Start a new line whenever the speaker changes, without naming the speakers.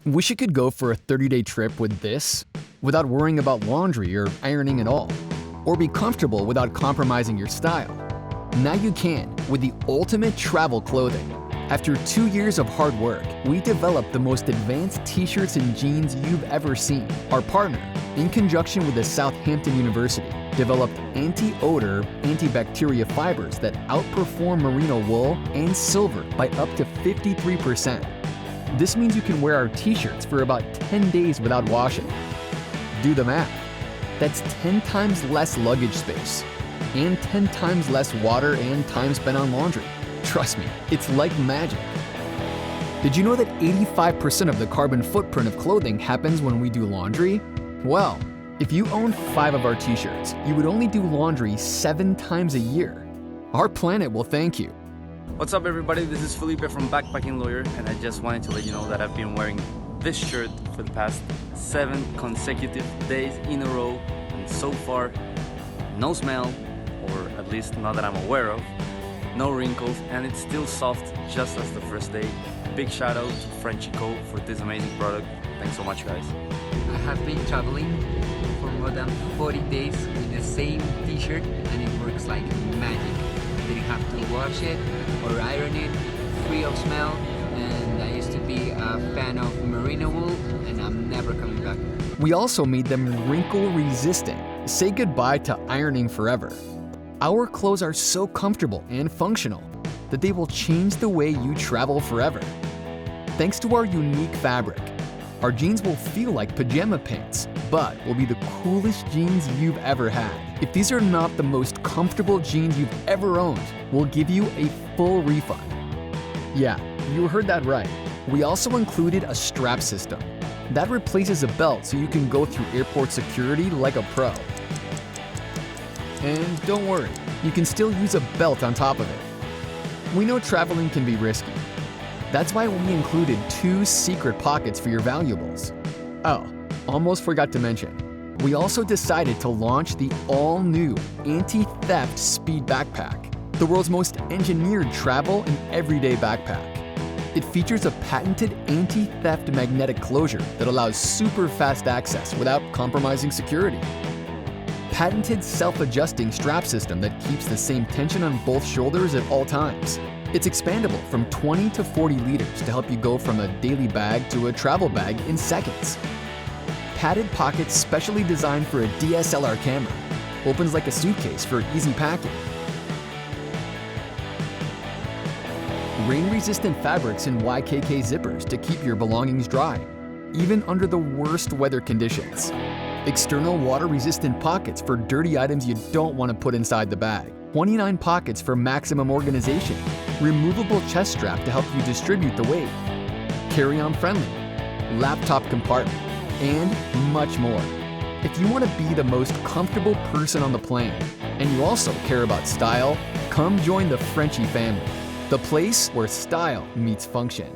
Wish you could go for a 30-day trip with this without worrying about laundry or ironing at all, or be comfortable without compromising your style. Now you can with the ultimate travel clothing. After 2 years of hard work, we developed the most advanced t-shirts and jeans you've ever seen. Our partner, in conjunction with the Southampton University, developed anti-odor, antibacteria fibers that outperform merino wool and silver by up to 53%. This means you can wear our t-shirts for about 10 days without washing. Do the math. That's 10 times less luggage space and 10 times less water and time spent on laundry. Trust me, it's like magic. Did you know that 85% of the carbon footprint of clothing happens when we do laundry? Well, if you owned 5 of our t-shirts, you would only do laundry 7 times a year. Our planet will thank you.
What's up everybody, this is Felipe from Backpacking Lawyer, and I just wanted to let you know that I've been wearing this shirt for the past 7 consecutive days in a row, and so far, no smell, or at least not that I'm aware of, no wrinkles, and it's still soft just as the first day. Big shout out to Frenchy Co for this amazing product. Thanks so much guys.
I have been traveling for more than 40 days with the same t-shirt and it works like magic. Didn't have to wash it or iron it, free of smell, and I used to be a fan of merino wool and I'm never coming back.
We also made them wrinkle resistant. Say goodbye to ironing forever. Our clothes are so comfortable and functional that they will change the way you travel forever. Thanks to our unique fabric, our jeans will feel like pajama pants, but will be the coolest jeans you've ever had. If these are not the most comfortable jeans you've ever owned, we'll give you a full refund. Yeah, you heard that right. We also included a strap system. That replaces a belt so you can go through airport security like a pro. And don't worry, you can still use a belt on top of it. We know traveling can be risky. That's why we included 2 secret pockets for your valuables. Oh, almost forgot to mention, we also decided to launch the all-new anti-theft speed backpack, the world's most engineered travel and everyday backpack. It features a patented anti-theft magnetic closure that allows super fast access without compromising security. Patented self-adjusting strap system that keeps the same tension on both shoulders at all times. It's expandable from 20 to 40 liters to help you go from a daily bag to a travel bag in seconds. Padded pockets specially designed for a DSLR camera. Opens like a suitcase for easy packing. Rain-resistant fabrics and YKK zippers to keep your belongings dry, even under the worst weather conditions. External water-resistant pockets for dirty items you don't want to put inside the bag. 29 pockets for maximum organization. Removable chest strap to help you distribute the weight. Carry-on friendly. Laptop compartment. And much more. If you want to be the most comfortable person on the plane, and you also care about style, come join the Frenchy family. The place where style meets function.